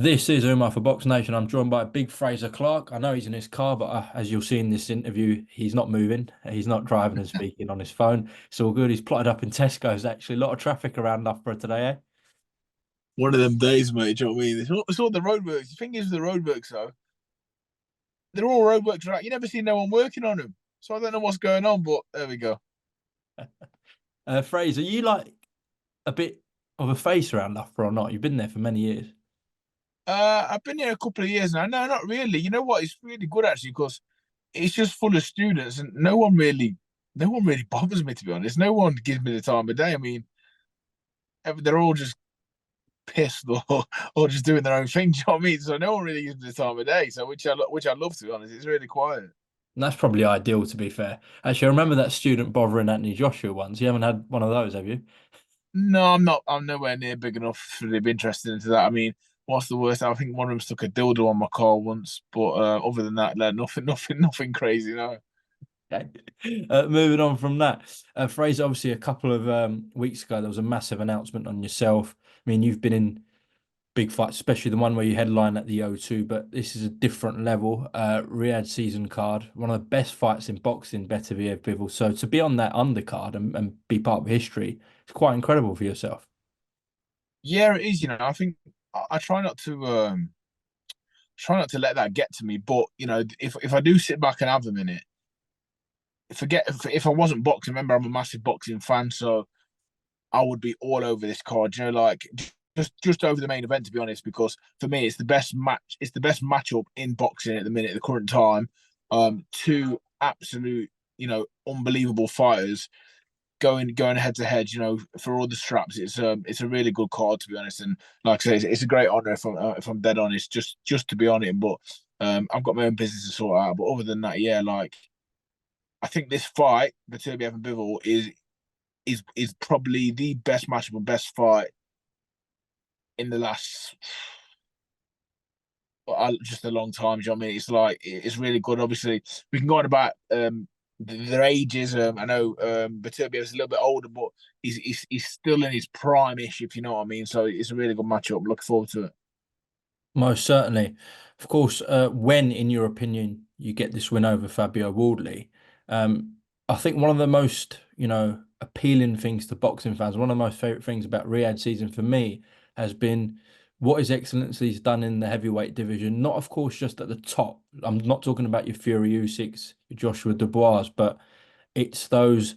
This is Umar for BoxNation. I'm joined by big Frazer Clarke. I know he's in his car, but as you'll see in this interview, he's not moving. He's not driving and speaking on his phone. It's all good. He's plotted up in Tesco's, actually. A lot of traffic around Loughborough today, eh? One of them days, mate. Do you know what I mean? It's all the roadworks. The thing is, with the roadworks, though, they're all roadworks, right? You never see no one working on them. So I don't know what's going on, but there we go. Frazer, you like a bit of a face around Loughborough or not? You've been there for many years. I've been here a couple of years now. No, not really. You know what? It's really good actually because it's just full of students, and no one really bothers me to be honest. No one gives me the time of day. I mean, they're all just pissed or just doing their own thing. Do you know what I mean? So no one really gives me the time of day. So which I love to be honest. It's really quiet. And that's probably ideal, to be fair. Actually, I remember that student bothering Anthony Joshua once. You haven't had one of those, have you? No, I'm not. I'm nowhere near big enough to be interested into that. I mean, what's the worst? I think one of them stuck a dildo on my car once, but other than that, no, nothing crazy. No. Okay. Moving on from that, Fraser, obviously a couple of weeks ago, there was a massive announcement on yourself. I mean, you've been in big fights, especially the one where you headline at the O2, but this is a different level. Riyadh season card, one of the best fights in boxing, better Bivol. So to be on that undercard and be part of history, it's quite incredible for yourself. Yeah, it is. I think I try not to let that get to me. But if I do sit back and have a minute, forget if I wasn't boxing. Remember, I'm a massive boxing fan, so I would be all over this card. Like just over the main event, to be honest, because for me, it's the best match. It's the best matchup in boxing at the minute, at the current time. Two absolute, unbelievable fighters going head to head. For all the straps, it's a really good card, to be honest. And like I say, it's a great honor if I'm dead honest, just to be on it. But I've got my own business to sort out. But other than that, yeah, like I think this fight, Beterbiev and Bivol, is probably the best matchup and best fight in the last just a long time. Do you know what I mean? It's like it's really good. Obviously, we can go on about their ages. I know Beterbiev is a little bit older, but he's still in his prime-ish, if you know what I mean. So it's a really good matchup. Looking forward to it. Most certainly. Of course, when, in your opinion, you get this win over Fabio Warldey, um, I think one of the most, appealing things to boxing fans, one of the most favorite things about Riyadh season for me has been what His Excellency's done in the heavyweight division. Not, of course, just at the top. I'm not talking about your Fury Usyks, your Joshua Dubois, but it's those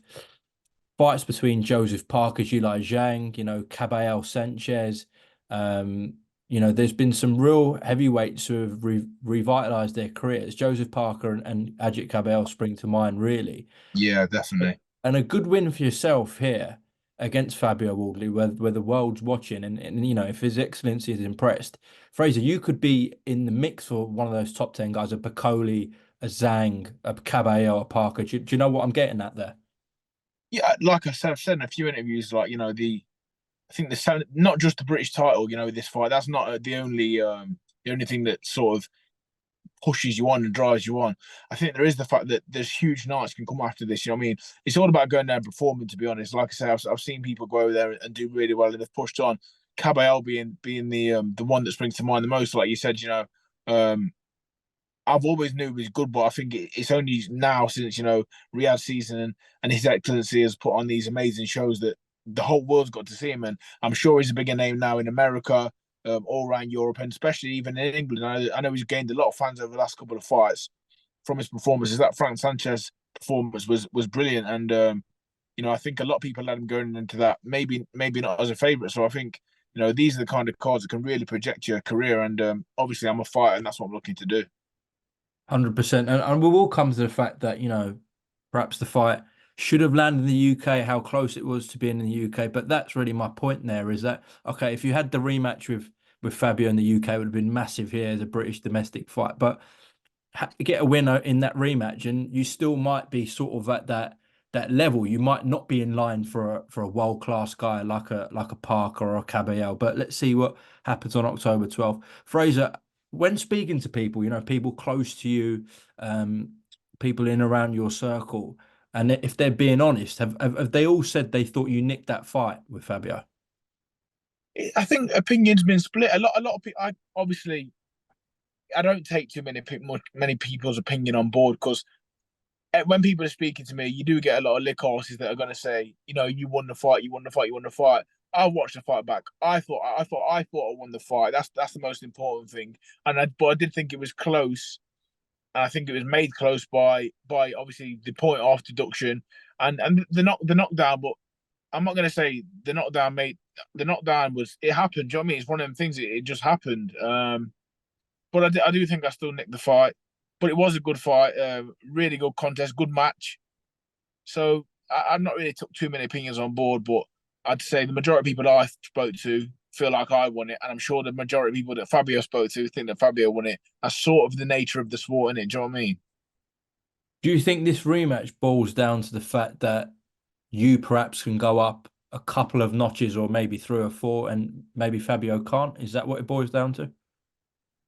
fights between Joseph Parker, Zhilai Zhang, Caballero Sanchez. Um, there's been some real heavyweights who have revitalized their careers. Joseph Parker and Ajit Caballero spring to mind, really. Yeah, definitely. And a good win for yourself here against Fabio Wardley, where the world's watching, and if His Excellency is impressed, Fraser, you could be in the mix for one of those top 10 guys, a Bacoli, a Zhang, a Caballero, a Parker. Do you know what I'm getting at there? Yeah, like I said, I've said in a few interviews, like I think not just the British title, this fight. That's not the only thing that sort of pushes you on and drives you on. I think there is the fact that there's huge nights can come after this. You know what I mean? It's all about going there and performing, to be honest. Like I say, I've seen people go over there and do really well and they've pushed on. Caballero being the one that springs to mind the most, like you said, um, I've always knew he was good, but I think it's only now since Riyadh season and His Excellency has put on these amazing shows that the whole world's got to see him, and I'm sure he's a bigger name now in America, all around Europe, and especially even in England. I know he's gained a lot of fans over the last couple of fights from his performances. That Frank Sanchez performance was brilliant, and I think a lot of people had him going into that. Maybe not as a favourite. So I think these are the kind of cards that can really project your career, and obviously I'm a fighter, and that's what I'm looking to do. 100%. And we will come to the fact that, perhaps the fight should have landed in the UK, how close it was to being in the UK. But that's really my point there is that, okay, if you had the rematch with Fabio in the UK, it would have been massive here as a British domestic fight. But get a winner in that rematch, and you still might be sort of at that level. You might not be in line for a world class guy like a Parker or a Caballero. But let's see what happens on October 12th. Fraser, when speaking to people, people close to you, people in around your circle, and if they're being honest, have they all said they thought you nicked that fight with Fabio? I think opinions been split. A lot of people. I obviously I don't take too many people's opinion on board because when people are speaking to me, you do get a lot of lick horses that are going to say, you won the fight, you won the fight, you won the fight. I watched the fight back. I thought I won the fight. That's the most important thing. But I did think it was close, and I think it was made close by obviously the point off deduction and the knockdown. But I'm not going to say the knockdown made the knockdown was it happened. Do you know what I mean? It's one of them things. It just happened. But I do think I still nicked the fight. But it was a good fight, really good contest, good match. So I've not really took too many opinions on board, but I'd say the majority of people that I spoke to feel like I won it, and I'm sure the majority of people that Fabio spoke to think that Fabio won it. That's sort of the nature of the sport, innit? Do you know what I mean? Do you think this rematch boils down to the fact that you perhaps can go up a couple of notches or maybe three or four and maybe Fabio can't? Is that what it boils down to?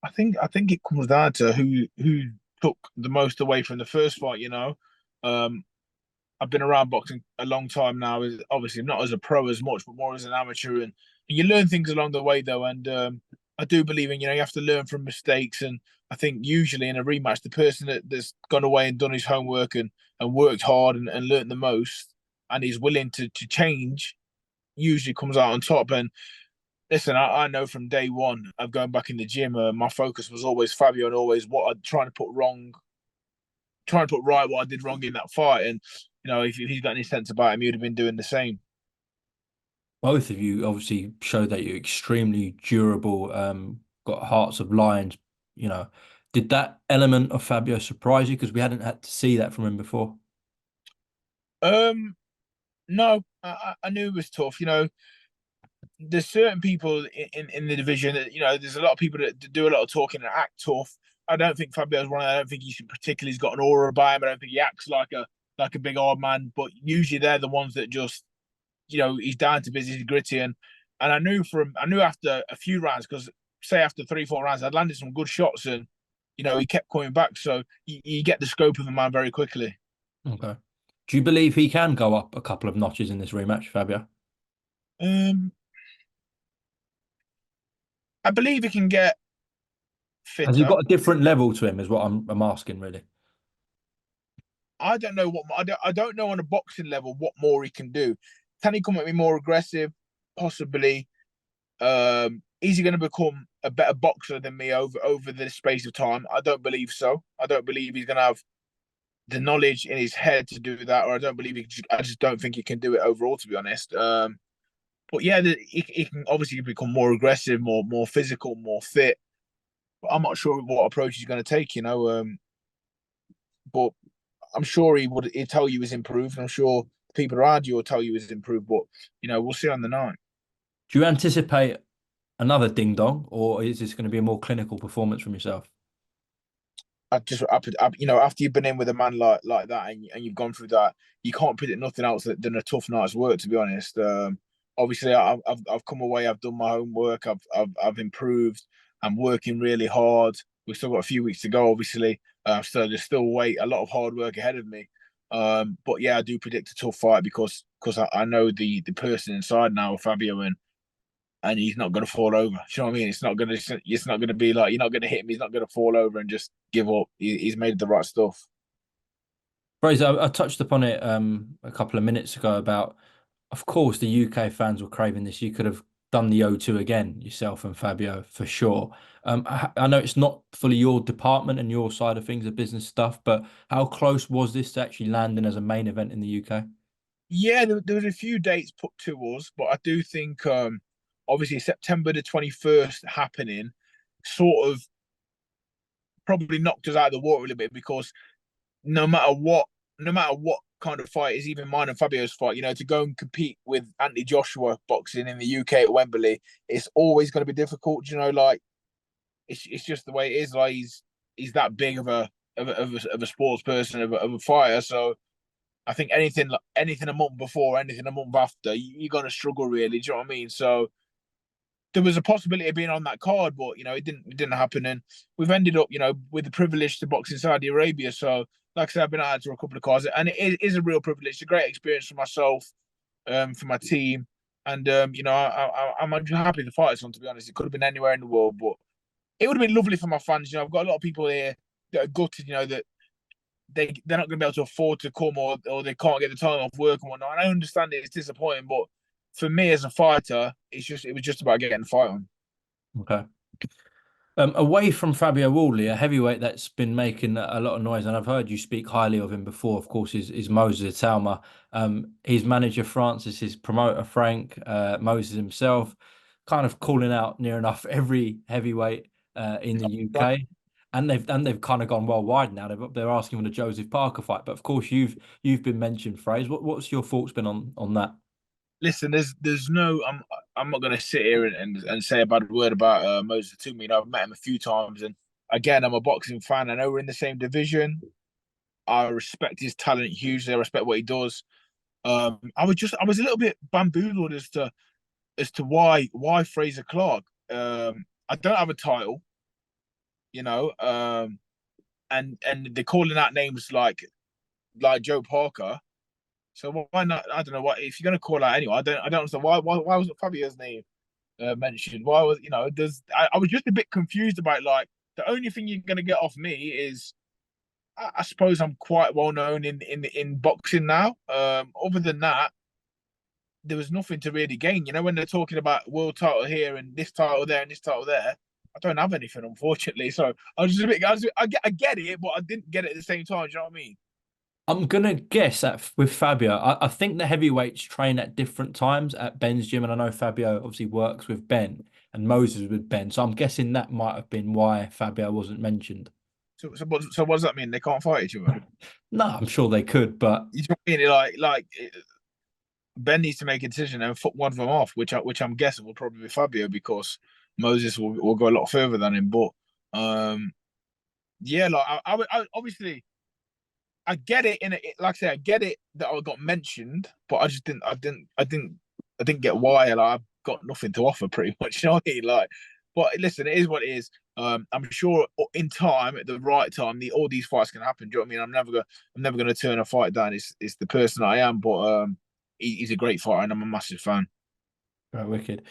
I think it comes down to who took the most away from the first fight. Um, I've been around boxing a long time now. Is obviously not as a pro as much, but more as an amateur, and you learn things along the way though. And I do believe in you have to learn from mistakes. And I think usually in a rematch, the person that's gone away and done his homework and worked hard and learned the most, and is willing to change, usually comes out on top. And listen, I know from day one of going back in the gym, my focus was always Fabio and always what I'd trying to put right what I did wrong in that fight. And if he's got any sense about him, he would have been doing the same. Both of you obviously show that you're extremely durable, got hearts of lions, you know. Did that element of Fabio surprise you? Because we hadn't had to see that from him before. Um, no, I knew it was tough. There's certain people in the division that there's a lot of people that do a lot of talking and act tough. I don't think Fabio's one. I don't think he's particularly he's got an aura about him. I don't think he acts like a big old man. But usually they're the ones that just he's down to business, he's gritty, and I knew after a few rounds because say after 3-4 rounds I'd landed some good shots and he kept coming back. So you get the scope of the man very quickly. Okay. Do you believe he can go up a couple of notches in this rematch, Fabio? Um, I believe he can get Has he fitter. got a different level to him, is what I'm asking, really. I don't know I don't know on a boxing level what more he can do. Can he come at me more aggressive? Possibly. Is he going to become a better boxer than me over the space of time? I don't believe so. I don't believe he's going to have the knowledge in his head to do that, or I don't believe I just don't think he can do it overall, to be honest. But yeah, he can obviously become more aggressive, more physical, more fit. But I'm not sure what approach he's going to take. But I'm sure he'd tell you he's improved. I'm sure people around you will tell you he's improved. But we'll see on the night. Do you anticipate another ding dong, or is this going to be a more clinical performance from yourself? After you've been in with a man like that and you've gone through that, you can't predict nothing else than a tough night's work. To be honest, obviously I've come away. I've done my homework. I've improved. I'm working really hard. We've still got a few weeks to go. Obviously, so there's still a lot of hard work ahead of me. But yeah, I do predict a tough fight because I know the person inside now, Fabio, and he's not going to fall over. Do you know what I mean? It's not going to be like you're not going to hit him. He's not going to fall over and just give up. He's made the right stuff. Fraser, I touched upon it a couple of minutes ago about, of course, the UK fans were craving this. You could have done the O2 again, yourself and Fabio, for sure. I know it's not fully your department and your side of things, the business stuff, but how close was this to actually landing as a main event in the UK? Yeah, there was a few dates put to us, but I do think obviously September the 21st happening sort of probably knocked us out of the water a little bit because no matter what kind of fight is even mine and Fabio's fight, to go and compete with Anthony Joshua boxing in the UK at Wembley, it's always going to be difficult. Like it's just the way it is. Like he's that big of a sports person of a fighter. So I think anything a month before, anything a month after, you're gonna struggle really. Do you know what I mean? So there was a possibility of being on that card, but it didn't happen. And we've ended up, with the privilege to box in Saudi Arabia. So like I said, I've been out to a couple of cards, and it is a real privilege. It's a great experience for myself, for my team. And I'm just happy to fight this one. To be honest, it could have been anywhere in the world, but it would have been lovely for my fans. I've got a lot of people here that are gutted. That they're not going to be able to afford to come, or they can't get the time off work and whatnot. And I understand it's disappointing, but for me as a fighter, it was just about getting the fight on. Okay. Away from Fabio Warldey, a heavyweight that's been making a lot of noise, and I've heard you speak highly of him before, of course, is Moses Itauma. His manager, Francis, his promoter, Frank, Moses himself, kind of calling out near enough every heavyweight in the UK. And they've kind of gone worldwide now. They're asking for the Joseph Parker fight. But of course, you've been mentioned, Fraser. What's your thoughts been on that? Listen, there's no I'm not gonna sit here and say a bad word about Moses Itauma. I've met him a few times, and again, I'm a boxing fan. I know we're in the same division. I respect his talent hugely. I respect what he does. I was a little bit bamboozled as to why Frazer Clarke. I don't have a title, you know, and they're calling out names like Joe Parker. So why not? I don't know what if you're gonna call out anyone. I don't understand why wasn't Fabio's name mentioned? Why was I was just a bit confused about like the only thing you're gonna get off me is I suppose I'm quite well known in boxing now. Other than that, there was nothing to really gain. When they're talking about world title here and this title there and this title there, I don't have anything, unfortunately. So I was just a bit, I get it, but I didn't get it at the same time. Do you know what I mean? I'm gonna guess that with Fabio, I think the heavyweights train at different times at Ben's gym, and I know Fabio obviously works with Ben and Moses with Ben, so I'm guessing that might have been why Fabio wasn't mentioned. So what does that mean? They can't fight each other? No, I'm sure they could, but You know what I mean? Ben needs to make a decision and put one of them off, which I'm guessing will probably be Fabio because Moses will go a lot further than him. But yeah, like obviously I get it like I say, I get it that I got mentioned, but I just I didn't get why. Like I've got nothing to offer, pretty much. You know what I mean? Like, but listen, it is what it is. I'm sure in time, at the right time, all these fights can happen. Do you know what I mean? I'm never gonna turn a fight down. It's the person I am, but he's a great fighter, and I'm a massive fan. right, wicked.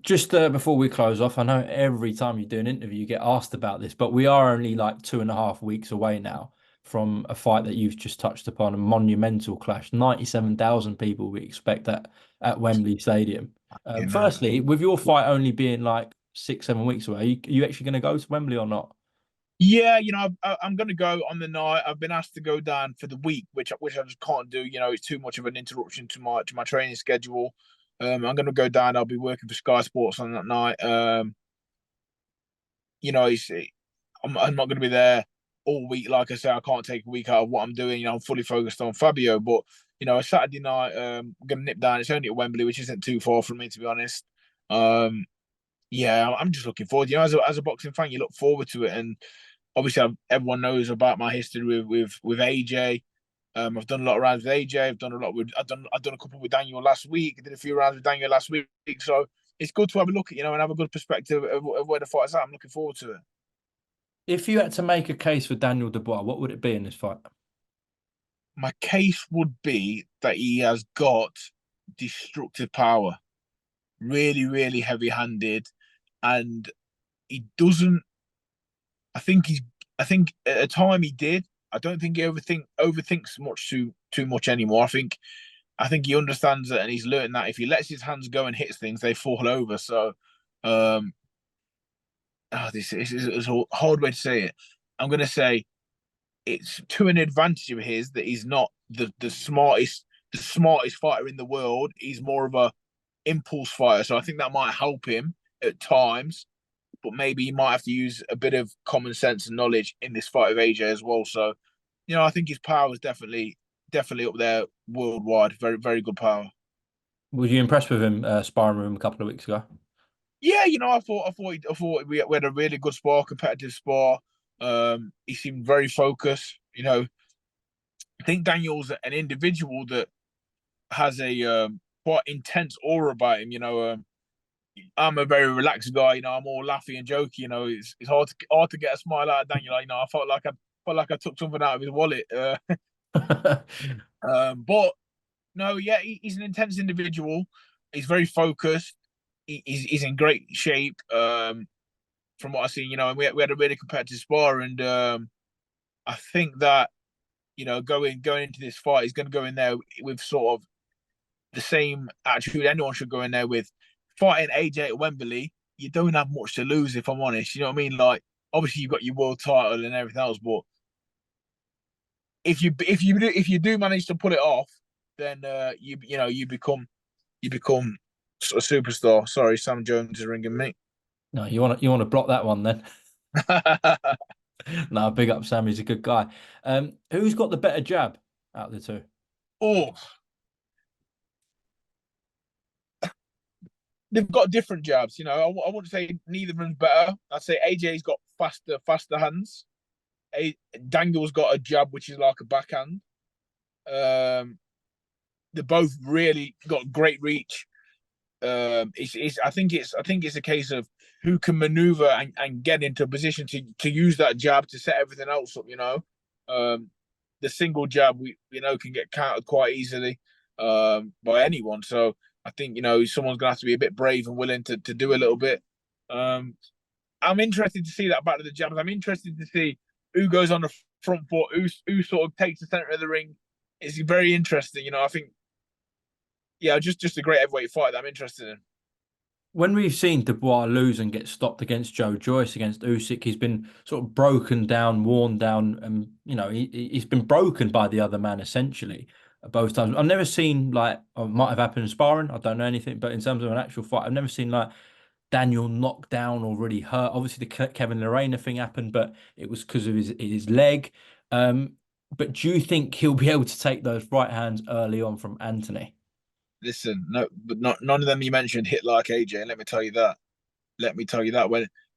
Just before we close off, I know every time you do an interview, you get asked about this, but we are only like 2.5 weeks away now from a fight that you've just touched upon, a monumental clash. 97,000 people we expect at Wembley Stadium. You know. Firstly, with your fight only being like 6, 7 weeks away, are you actually going to go to Wembley or not? Yeah, I'm going to go on the night. I've been asked to go down for the week, which I just can't do. It's too much of an interruption to my training schedule. I'm going to go down. I'll be working for Sky Sports on that night. It's, I'm not going to be there all week. Like I say, I can't take a week out of what I'm doing. I'm fully focused on Fabio. But a Saturday night, I'm going to nip down. It's only at Wembley, which isn't too far from me, to be honest. Yeah, I'm just looking forward. As a boxing fan, you look forward to it, and obviously everyone knows about my history with AJ. I've done a lot of rounds with AJ. I've done a couple with Daniel last week. I did a few rounds with Daniel last week. So it's good to have a look at and have a good perspective of where the fight's at. I'm looking forward to it. If you had to make a case for Daniel Dubois, what would it be in this fight? My case would be that he has got destructive power, really, really heavy-handed, and he doesn't. I think he's. I think at a time he did. I don't think he overthinks much too much anymore. I think he understands it, and he's learned that if he lets his hands go and hits things, they fall over. So, um, this is a hard way to say it. I'm going to say it's to an advantage of his that he's not the smartest fighter in the world. He's more of a impulse fighter, so I think that might help him at times. But maybe he might have to use a bit of common sense and knowledge in this fight with AJ as well. So, I think his power is definitely up there worldwide. Very, very good power. Were you impressed with him sparring with him a couple of weeks ago? Yeah, I thought we had a really good spar, competitive spar. He seemed very focused. I think Daniel's an individual that has a quite intense aura about him. I'm a very relaxed guy. I'm all laughy and jokey. It's hard to get a smile out of Daniel. I felt like I took something out of his wallet. But no, yeah, he's an intense individual. He's very focused. He's in great shape. From what I've seen, and we had a really competitive spar, and I think that going into this fight, he's going to go in there with sort of the same attitude anyone should go in there with. Fighting AJ at Wembley, you don't have much to lose, if I'm honest. You know what I mean? Like, obviously, you've got your world title and everything else, but if you do manage to pull it off, then you become a superstar. Sorry, Sam Jones is ringing me. No, you want to block that one then. No, big up Sam. He's a good guy. Who's got the better jab out of the two? Oh, they've got different jabs. I wouldn't say neither of them's better. I'd say AJ's got faster hands. Daniel's got a jab which is like a backhand. Um, they both really got great reach. I think it's a case of who can maneuver and get into a position to use that jab to set everything else up. The single jab we can get countered quite easily by anyone. So I think someone's gonna have to be a bit brave and willing to do a little bit. Um, I'm interested to see that back to the jabs. I'm interested to see who goes on the front foot, who sort of takes the center of the ring. It's very interesting. I think yeah, just a great heavyweight fight that I'm interested in. When we've seen Dubois lose and get stopped against Joe Joyce, against Usyk, he's been sort of broken down, worn down, and he's been broken by the other man essentially both times. I've never seen like, or it might have happened in sparring. I don't know anything, but in terms of an actual fight, I've never seen like Daniel knocked down or really hurt. Obviously, the Kevin Lorena thing happened, but it was because of his leg. But do you think he'll be able to take those right hands early on from Anthony? Listen, no, but none of them you mentioned hit like AJ. Let me tell you that. Let me tell you that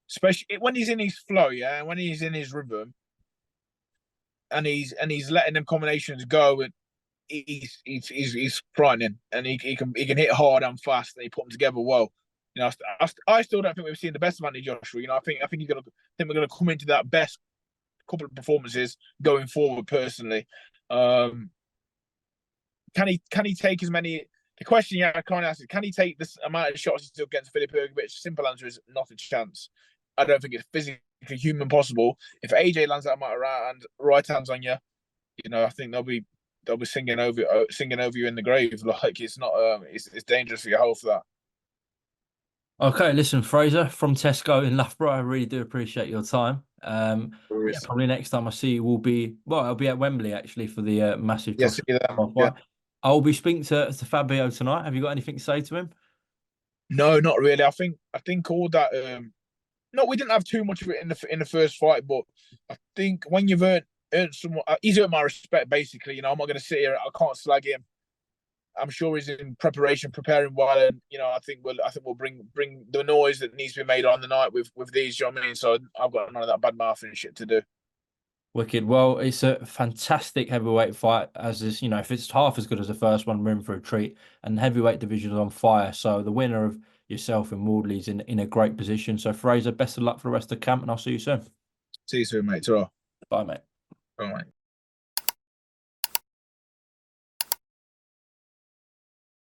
especially when he's in his flow, yeah, when he's in his rhythm, and he's letting them combinations go, and he's frightening, and he can hit hard and fast, and he put them together well. I still don't think we've seen the best of Anthony Joshua. I think we're gonna come into that best couple of performances going forward. Personally, um, can he take as many? The question I can't ask is, can he take this amount of shots he took against Filip Hrgovic? Simple answer is not a chance. I don't think it's physically human possible. If AJ lands that amount of right hands on you, I think they'll be singing over you in the grave. Like, it's not it's dangerous for your health. That Okay, listen, Fraser from Tesco in Loughborough. I really do appreciate your time. Yeah, probably next time I see you will be, well, I'll be at Wembley actually for the massive yeah, see Joshua you there. Yeah. fight. I'll be speaking to Fabio tonight. Have you got anything to say to him? No, not really. I think all that. No, we didn't have too much of it in the first fight, but I think when you've earned someone, he's earned my respect. Basically, I'm not going to sit here. I can't slag him. I'm sure he's in preparation, preparing well, and I think we'll bring the noise that needs to be made on the night with these. You know what I mean? So I've got none of that bad mouth and shit to do. Wicked. Well, it's a fantastic heavyweight fight. As is, if it's half as good as the first one, we're in for a treat. And the heavyweight division is on fire. So the winner of yourself and Wardley's in a great position. So Fraser, best of luck for the rest of the camp, and I'll see you soon. See you soon, mate. Ta-ra. Bye, mate. All right.